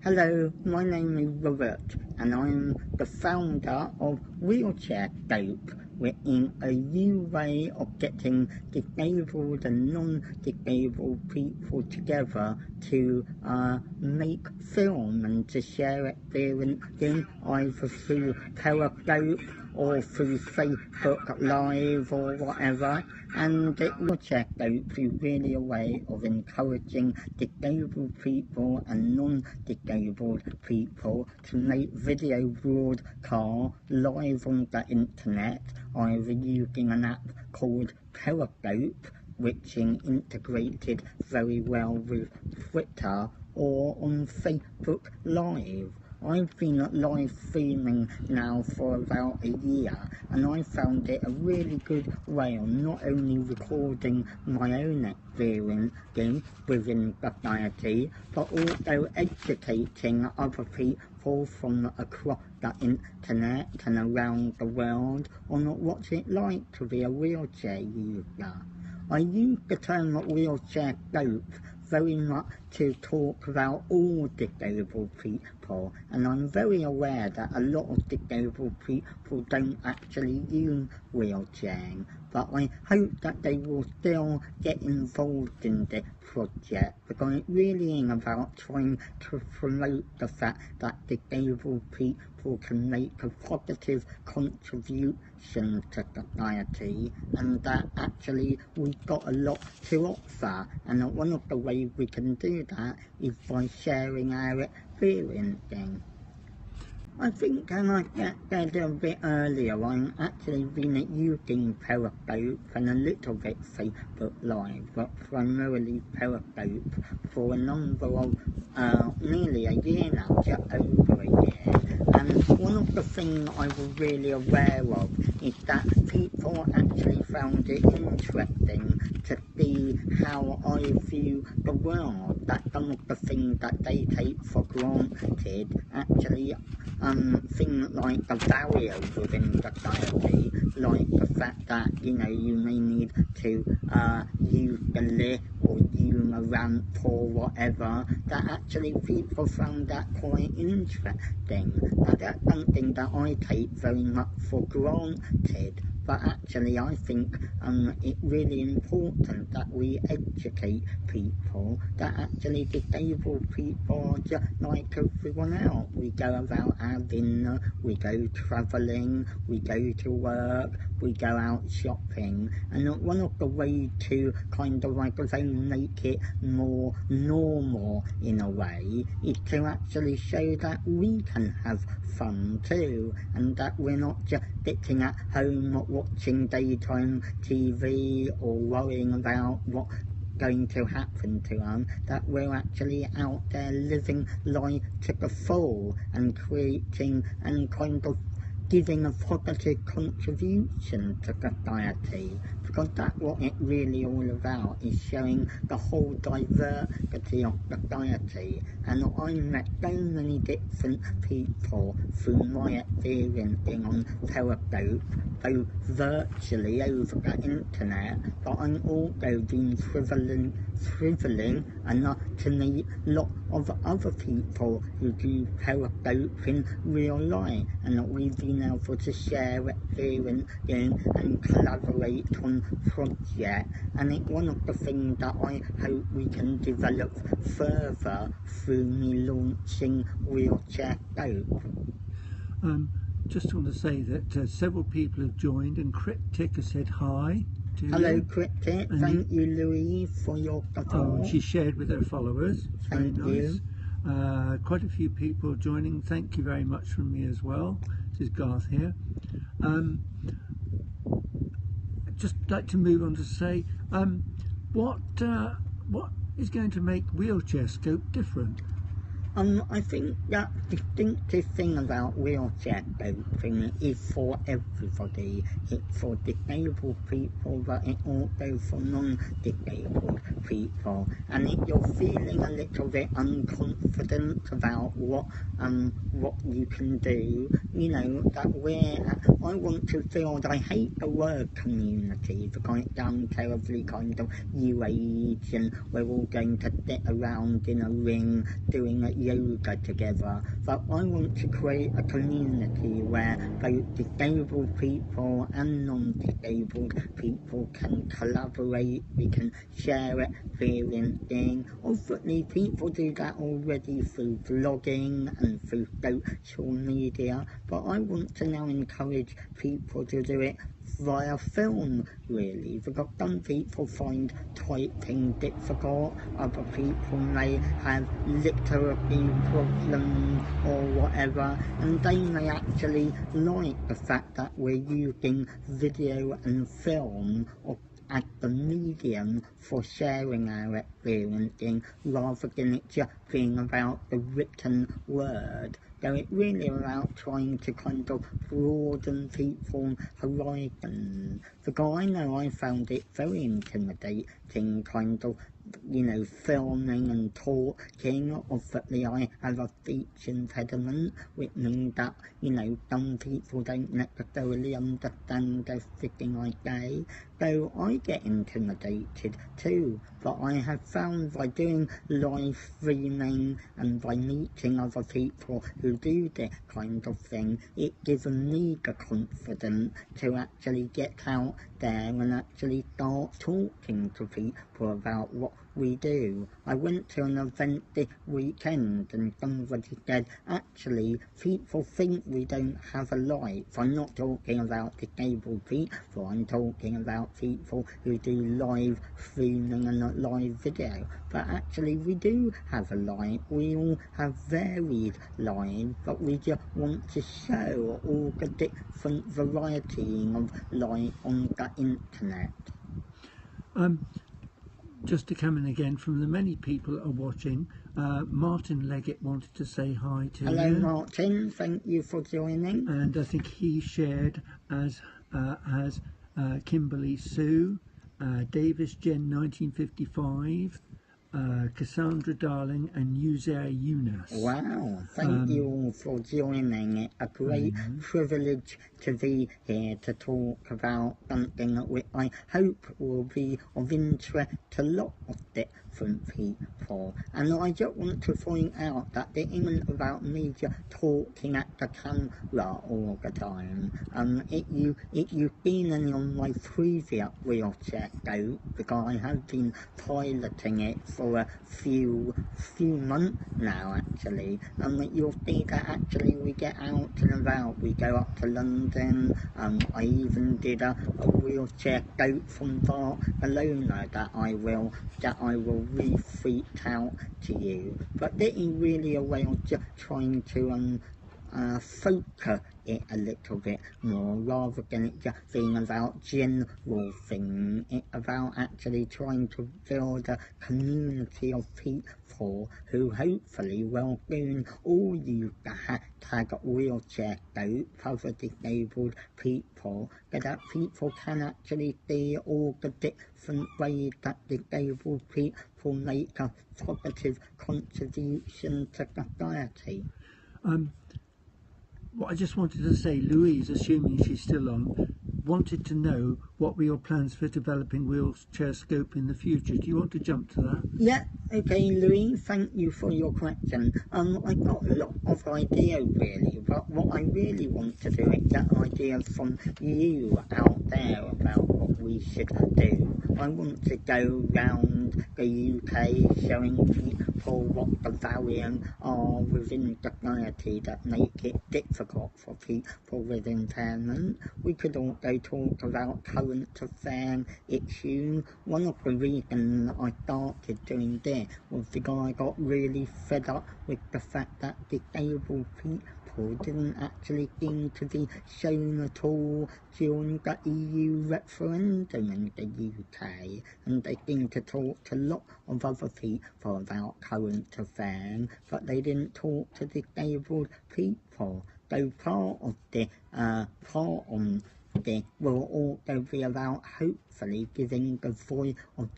Hello, my name is Robert and I'm the founder of WheelchairScope. We're in a new way of getting disabled and non-disabled people together to make film and to share experiences either through Periscope or through Facebook Live or whatever. And WheelchairScope is really a way of encouraging disabled people and non-disabled people to make video broadcast live on the internet, either using an app called Periscope, which is integrated very well with Twitter, or on Facebook Live. I've been live streaming now for about a year, and I found it a really good way of not only recording my own experience within society, but also educating other people from across the internet and around the world on what's it like to be a wheelchair user. I use the term WheelchairScope very much to talk about all disabled people, and I'm very aware that a lot of disabled people don't actually use wheelchairs, but I hope that they will still get involved in this project, because it really is about trying to promote the fact that disabled people can make a positive contribution to society, and that actually we've got a lot to offer, and that one of the ways we can do that is by sharing our experiences. I think, and I said a bit earlier, I'm actually been using Periscope and a little bit Facebook Live, but primarily Periscope for a number of, nearly a year now, just over a year. And one of the things I was really aware of is that people actually found it interesting to see how I view the world, that some of the things that they take for granted actually things like the barriers within society, like the fact that, you may need to use the lift or use a ramp or whatever, that actually people found that quite interesting. Now that's something that I take very much for granted, but actually I think it's really important that we educate people that actually disabled people are just like everyone else. We go about our dinner, we go travelling, we go to work, we go out shopping, and one of the ways to kind of like make it more normal in a way is to actually show that we can have fun too, and that we're not just sitting at home watching daytime TV or worrying about what's going to happen to us, that we're actually out there living life to the full and creating and kind of giving a positive contribution to society, because that's what it's really all about, is showing the whole diversity of society. And I met so many different people through my experiencing on Periscope, both virtually over the internet, but I'm also been thrilling enough to meet a lot of other people who do Periscope in real life, and that we've been able to share experience and collaborate on projects. And it's one of the things that I hope we can develop further through me launching WheelchairScope. Just want to say that several people have joined, and Cryptic has said hi to Hello, you. Cryptic. Thank you, Louise, for your support. She shared with her followers. It's very nice. You. Quite a few people joining. Thank you very much from me as well. This is Garth here. Just like to move on to say, what is going to make WheelchairScope different? I think that distinctive thing about WheelchairScope is for everybody. It's for disabled people, but it's also for non-disabled people. And if you're feeling a little bit unconfident about what you can do, that I want to build, I hate the word community, because it sounds terribly kind of new age, and we're all going to sit around in a ring doing it yoga together, but I want to create a community where both disabled people and non-disabled people can collaborate, we can share experiencing. Obviously people do that already through blogging and through social media, but I want to now encourage people to do it via film, really, because some people find typing difficult, other people may have literacy problems or whatever, and they may actually like the fact that we're using video and film as the medium for sharing our experiencing, rather than it just being about the written word. So it's really about trying to kind of broaden people's horizons. Because I know I found it very intimidating, kind of, filming and talking. Obviously I have a speech impediment, which means that, some people don't necessarily understand everything I say. So I get intimidated too, but I have found by doing live streaming and by meeting other people who do this kind of thing, it gives me the confidence to actually get out there and actually start talking to people about what we do. I went to an event this weekend and somebody said, actually, people think we don't have a life. I'm not talking about disabled people, I'm talking about people who do live streaming and live video. But actually we do have a life, we all have varied lives, but we just want to show all the different variety of life on the internet. Just to come in again, from the many people are watching, Martin Leggett wanted to say hi to you. Hello Martin, thank you for joining. And I think he shared, as Kimberly Sue, Davis Jen 1955, Cassandra Darling and Uzair Yunus. Wow, thank you all for joining. It's a great privilege to be here to talk about something which I hope will be of interest to lots of different people. And I just want to point out that it isn't about me just talking at the camera all the time. If you've seen any on my previous WheelchairScope, because I have been piloting it for a few months now actually, you'll see that actually we get out and about, we go up to London. I even did a WheelchairScope from Barcelona that I will retweet out to you. But this is really a way of just trying to focus it a little bit more, rather than it just being about general things. It's about actually trying to build a community of people who hopefully will soon all use the hashtag WheelchairScope, other disabled people, so that people can actually see all the different ways that disabled people make a positive contribution to society. What I just wanted to say, Louise, assuming she's still on, wanted to know what were your plans for developing WheelchairScope in the future. Do you want to jump to that? Yeah, okay, Louise, thank you for your question. I got a lot of ideas really, but what I really want to do is get ideas from you out there about what we should do. I want to go round the UK showing people what the barriers are within society that make it difficult for people with impairment. We could also talk about current affairs issues. One of the reasons I started doing this was because I got really fed up with the fact that disabled people didn't actually seem to be shown at all during the EU referendum in the UK, and they seemed to talk to a lot of other people about current affairs, but they didn't talk to disabled people. So part of this will also be about hopefully giving the voice of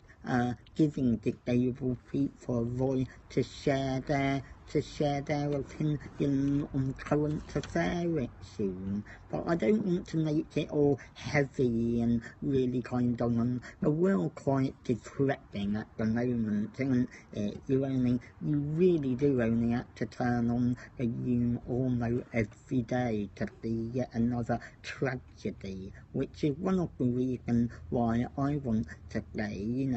giving disabled people a voice to share their to share their opinion on current affair soon, but I don't want to make it all heavy and really kind of the world quite depressing at the moment, isn't it? You really do only have to turn on the news almost every day to see yet another tragedy, which is one of the reasons why I want to say,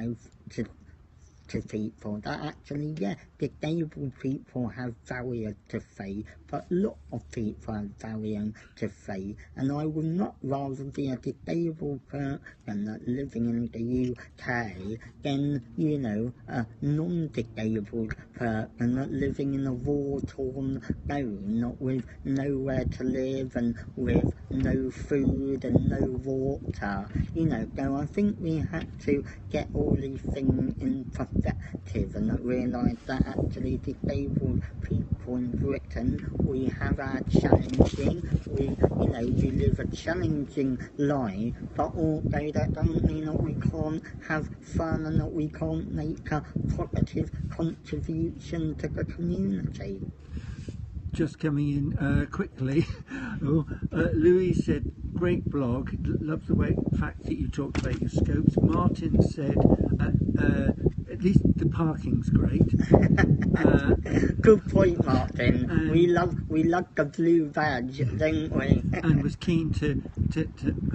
to people that actually, disabled people have barriers to face, but a lot of people have barriers to face, and I would not rather be a disabled person living in the UK than, a non-disabled person living in a war-torn zone with nowhere to live and with no food and no water, so I think we have to get all these things in perspective and realise that actually disabled people in Britain, we have our challenging, we live a challenging life, but also that doesn't mean that we can't have fun and that we can't make a positive contribution to the community. Just coming in quickly, Louis said, great blog, loves the fact that you talked about your scopes. Martin said, at least the parking's great. Good point, Martin. We love the blue badge, don't we? And was keen to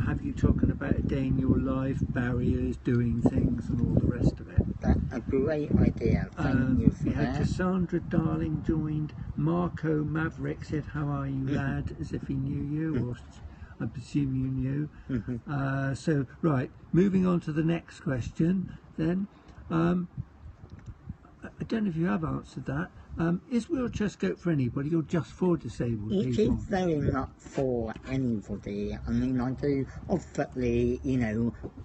have you talking about a day in your life, barriers, doing things and all the rest of it. That's a great idea, thank you for we had that. Cassandra Darling joined. Marco Maverick said, how are you, lad, as if he knew you, or I presume you knew. So, right, moving on to the next question then. I don't know if you have answered that. Is WheelchairScope for anybody or just for disabled people? It is very much for anybody. I mean, I do obviously,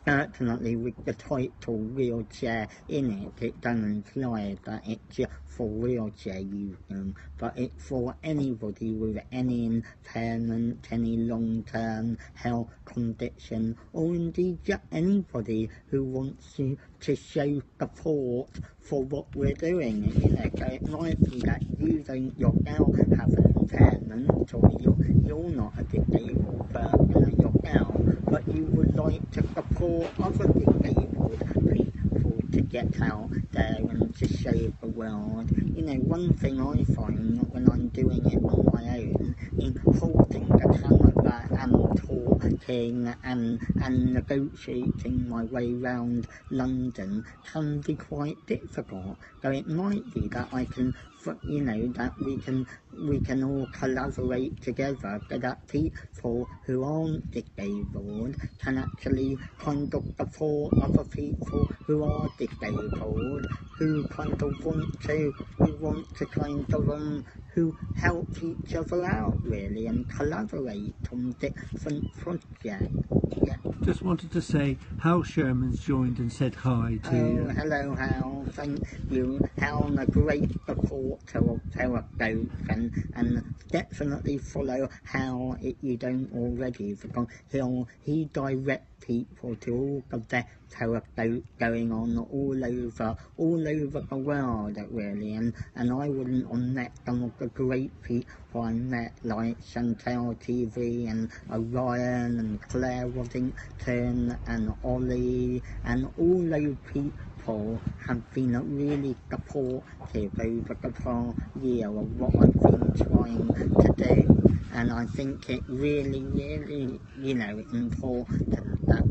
certainly with the title wheelchair in it, it does imply that it's just for wheelchair using, but it's for anybody with any impairment, any long-term health condition, or indeed just anybody who wants to show support for what we're doing. So it might be that you don't yourself have an impairment, or you're not a disabled person yourself, but you would like to support other disabled people to get out there and to save the world. One thing I find when I'm doing it on my own is holding the camera and talking and negotiating my way around London can be quite difficult. So it might be that I can, that we can all collaborate together so that people who aren't disabled can actually kind of support other people who are disabled, who kind of want to kind of who help each other out really and collaborate on different projects. Yeah. Just wanted to say Hal Sherman's joined and said hi to you. Hello Hal, thank you. Hal's a great supporter of Periscope and definitely follow Hal if you don't already, because he directs people to all the best Periscope going on all over the world really, and I wouldn't have met some of the great people I met like Chantel TV and Orion and Claire Waddington and Ollie, and all those people have been really supportive over the past year of what I've been trying to do, and I think it really important that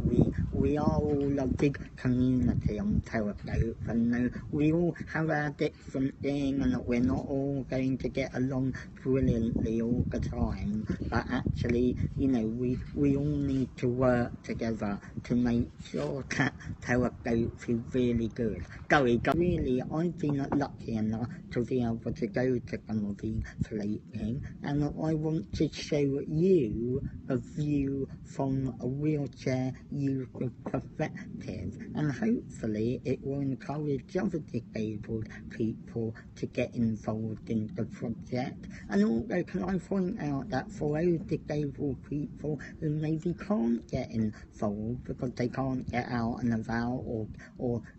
we are all a big community on Periscope, and we all have our different things, and that we're not all going to get along brilliantly all the time, but actually, we all need to work together to make sure that Periscope is really good. Really, I've been lucky enough to be able to go to some of these places, and I want to show you a view from a wheelchair their use of perspective, and hopefully it will encourage other disabled people to get involved in the project. And also, can I point out that for those disabled people who maybe can't get involved because they can't get out and about,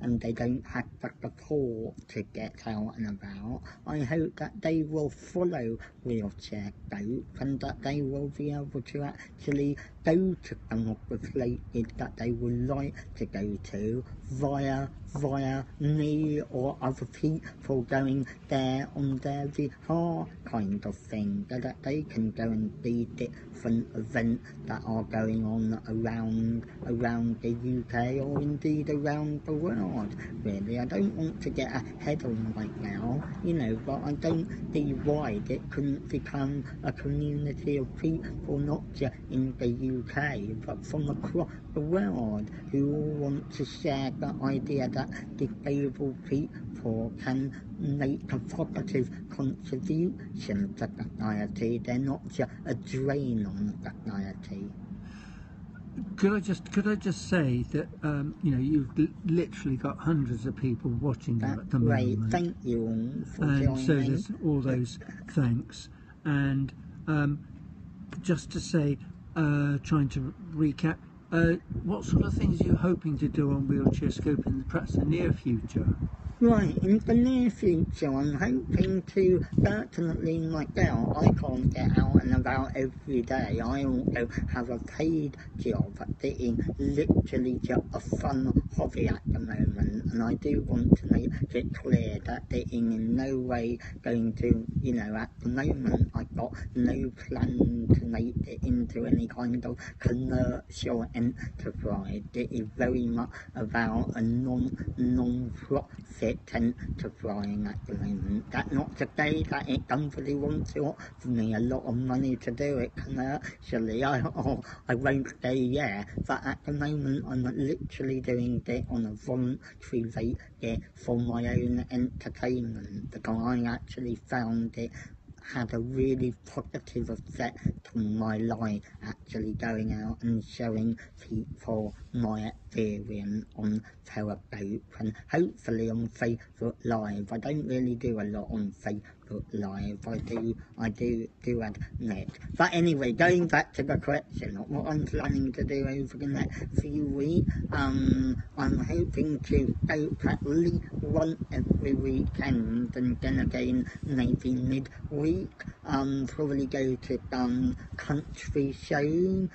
and they don't have the support to get out and about, I hope that they will follow WheelchairScope and that they will be able to actually go to some of the places that they would like to go to via me or other people going there on their behalf, kind of thing, so that they can go and see different events that are going on around the UK or indeed around the world. Really, I don't want to get ahead on right now, but I don't see why it couldn't become a community of people, not just in the UK, but from across the world, who all want to share the idea that disabled people can make a positive contribution to society. They're not just a drain on society. Could I just say that you've literally got hundreds of people watching you at the moment. Thank you all for and joining. So there's all those thanks. And just to say, trying to recap, what sort of things are you hoping to do on WheelchairScope in perhaps the near future? Right, in the near future, I'm hoping to, certainly myself, I can't get out and about every day. I also have a paid job that is literally just a fun hobby at the moment, and I do want to make it clear that it is in no way going to, at the moment I've got no plan to make it into any kind of commercial enterprise. It is very much about a non-profit enterprise at the moment. That's not to say that if somebody wants to offer me a lot of money to do it commercially, I won't say yeah, but at the moment I'm literally doing it on a voluntary basis for my own entertainment, because I actually found it had a really positive effect on my life, actually going out and showing people my experience on Periscope and hopefully on Facebook Live. I don't really do a lot on Facebook Live, I do admit. But anyway, going back to the question of what I'm planning to do over the next few weeks, I'm hoping to go at least once every weekend, and then again maybe midweek. Probably go to some country show.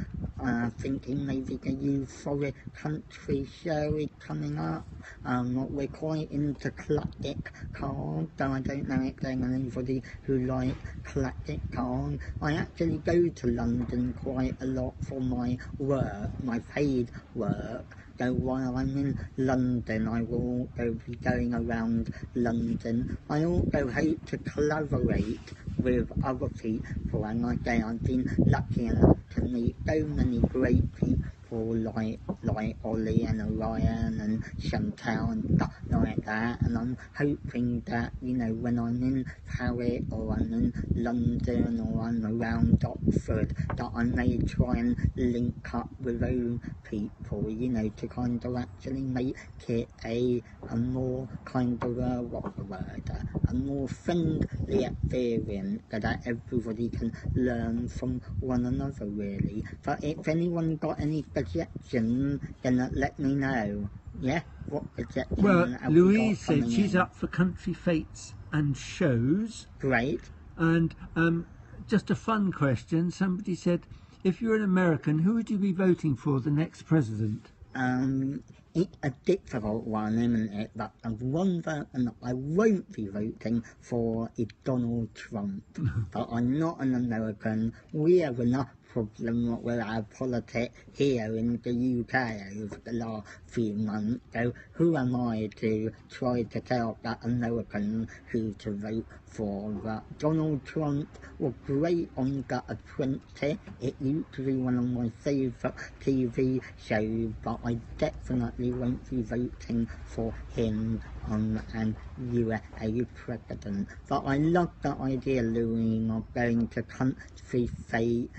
Thinking maybe the euphoric country show is coming up. We're quite into classic cars, though I don't know if there's anybody who likes classic cars. I actually go to London quite a lot for my work, my paid work. So while I'm in London, I will also be going around London. I also hope to collaborate with other people, and like I say, I've been lucky enough to meet so many great people like Ollie and Orion and Chantal and stuff like that, and I'm hoping that, when I'm in Paris or I'm in London or I'm around Oxford, that I may try and link up with those people, to kind of actually make it a more kind of a more friendly experience, so that everybody can learn from one another, really. But if anyone got any suggestions, then let me know. Yeah? What suggestions? Well, Louise said she's up for country fetes and shows. Great. And just a fun question. Somebody said, if you're an American, who would you be voting for the next president? It's a difficult one, isn't it? But one person I won't be voting for is Donald Trump. But I'm not an American. We have enough problem with our politics here in the UK over the last few months. So who am I to try to tell that American who to vote for? But Donald Trump was great on The Apprentice. It used to be one of my favourite TV shows, but I definitely won't be voting for him and USA president. But I love the idea, Louis, of going to country fete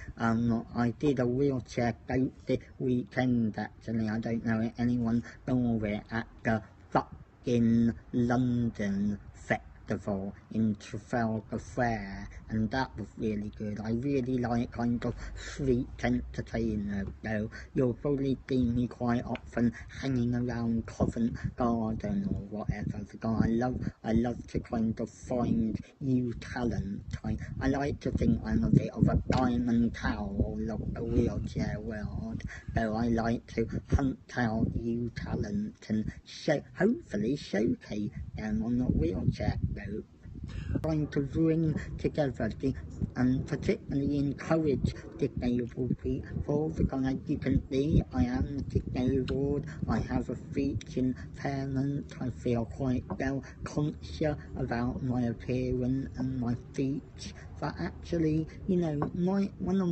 I did a wheelchair scope this weekend actually. I don't know if anyone saw it at the fucking London Festival in Trafalgar Square, and that was really good. I really like kind of street entertainment, though. You'll probably see me quite often hanging around Covent Garden or whatever, because I love to kind of find new talent. I like to think I'm a bit of a diamond towel of the wheelchair world, though I like to hunt out new talent and hopefully showcase them on the wheelchair scope. Trying to bring together and particularly encourage disabled people, because as you can see, I am disabled, I have a speech impairment, I feel quite self-conscious about my appearance and my speech. But actually, you know, one of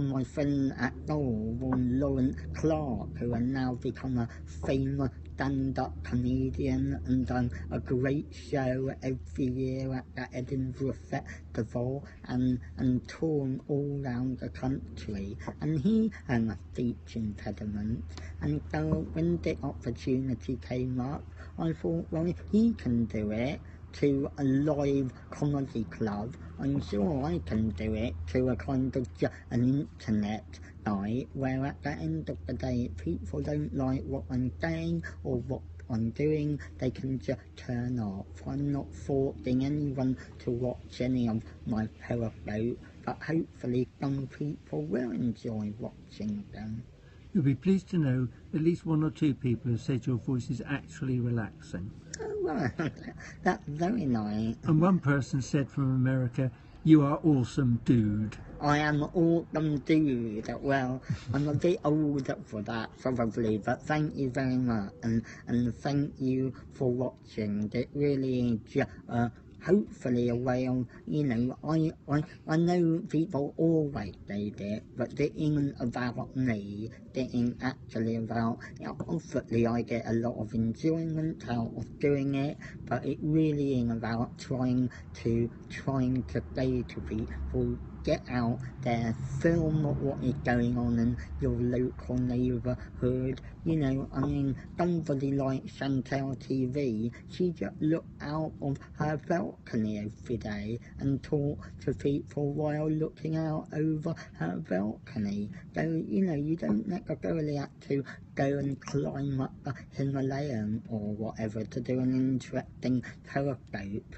my friends at school, Lawrence Clark, who has now become a famous stand-up comedian and done a great show every year at the Edinburgh Festival and touring all around the country, and he had a speech impediment, and so when the opportunity came up, I thought, well, if he can do it to a live comedy club, I'm sure I can do it to a kind of an internet site where at the end of the day, if people don't like what I'm saying or what I'm doing, they can just turn off. I'm not forcing anyone to watch any of my Periscope, but hopefully some people will enjoy watching them. You'll be pleased to know at least 1 or 2 people have said your voice is actually relaxing. Oh, well, that's very nice. And one person said from America, "You are awesome, dude." I am awesome, dude. Well, I'm a bit older for that, probably, but thank you very much, and thank you for watching. It really is just, hopefully a way of, you know, I know people always say this, but it isn't about me, it isn't actually about, you know, obviously I get a lot of enjoyment out of doing it, but it really is about trying to say to people, get out there, film what is going on in your local neighbourhood. You know, I mean, somebody like Chantal TV, she just looked out of her balcony every day and talked to people while looking out over her balcony. So, you know, you don't necessarily have to go and climb up the Himalayan or whatever to do an interesting Periscope.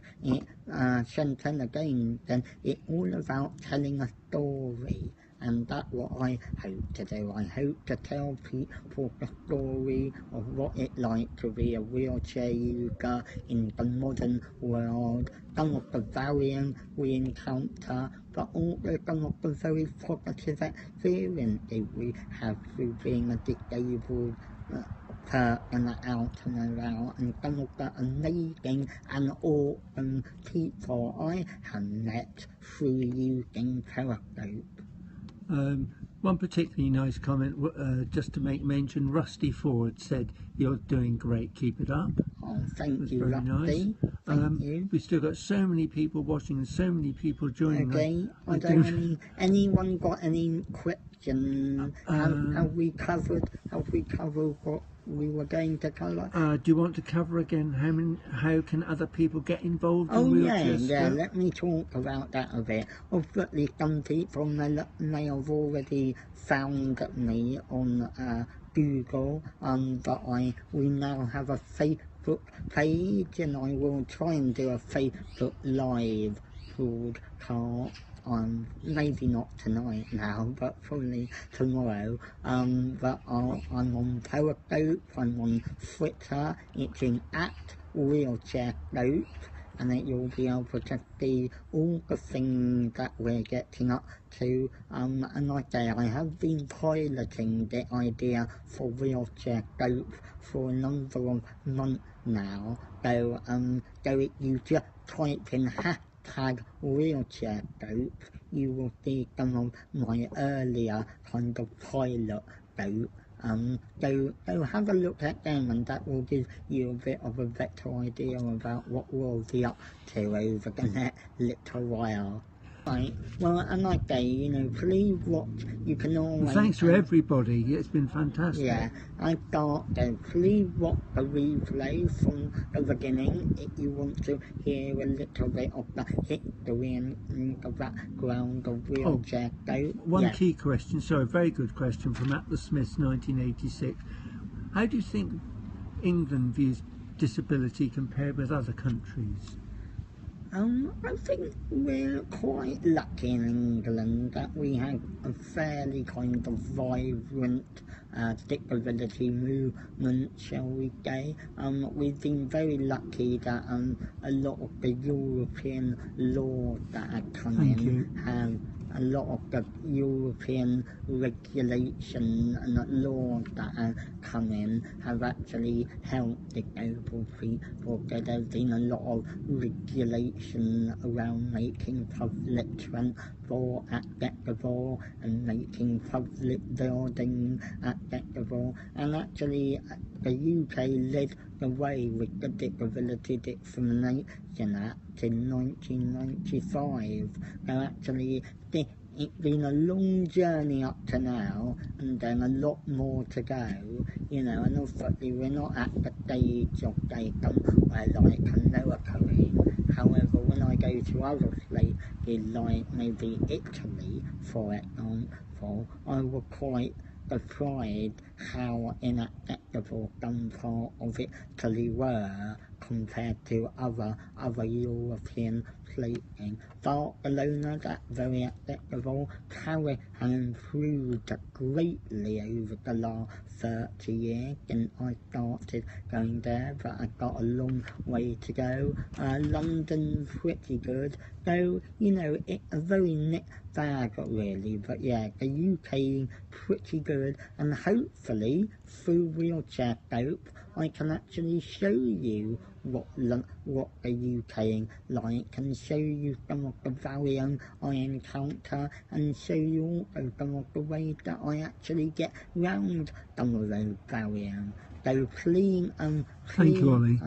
Chantal again, then it's all about telling a story, and that's what I hope to do. I hope to tell people the story of what it's like to be a wheelchair user in the modern world, some of the barriers we encounter, but also some of the very positive experiences we have through being a disabled person out and around, and some of the amazing and awesome people I have met through using Periscope. One particularly nice comment, just to make mention, Rusty Ford said, "You're doing great, keep it up." Oh, thank you, very Rusty. nice. Thank you. We've still got so many people watching and so many people joining. Okay, I don't anyone got any questions? Have we covered what we were going to cover? Do you want to cover again how can other people get involved in WheelchairScope? Yeah, let me talk about that a bit. Obviously some people may have already found me on Google, but we now have a Facebook page, and I will try and do a Facebook Live broadcast. Maybe not tonight now, but probably tomorrow. But I'm on Periscope, I'm on Twitter, it's in @WheelchairScope, and that you'll be able to see all the things that we're getting up to. And like I say, I have been piloting the idea for WheelchairScope for a number of months now. So if you just type in #WheelchairScope, you will see some of my earlier kind of pilot scope. So have a look at them, and that will give you a bit of a better idea about what we'll be up to over the next little while. Right, well, and like they, you know, please watch, you can always... And thanks to everybody, it's been fantastic. Yeah, I thought please watch the replay from the beginning if you want to hear a little bit of the history and the background of WheelchairScope. One key question, sorry, very good question from At the Smiths 1986. How do you think England views disability compared with other countries? I think we're quite lucky in England that we have a fairly kind of vibrant disability movement, shall we say. We've been very lucky that a lot of the European laws that have come in have a lot of the European regulation and the laws that have come in have actually helped disabled people. There's been a lot of regulation around making public transport accessible and making public buildings accessible, and actually the UK led the way with the Disability Discrimination Act in 1995. So actually it's been a long journey up to now, and then a lot more to go, you know, and obviously we're not at the stage of datum where like no occurring. However, when I go to other places like maybe Italy, for example, I was quite surprised how inaccessible some parts of Italy were compared to other European places. Barcelona, that's very accessible. Paris has improved greatly over the last 30 years since I started going there, but I've got a long way to go. London's pretty good, though, you know, it's a very mixed bag really, but yeah, the UK is pretty good, and hopefully through WheelchairScope I can actually show you what the UK is like, and show you some of the barriers I encounter, and show you also some of the ways that I actually get round some of those barriers. So please, Thank you, Ollie.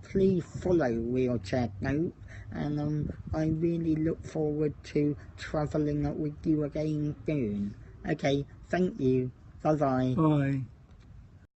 Please follow WheelchairScope, and I really look forward to travelling with you again soon. Okay, thank you. Bye-bye. Bye.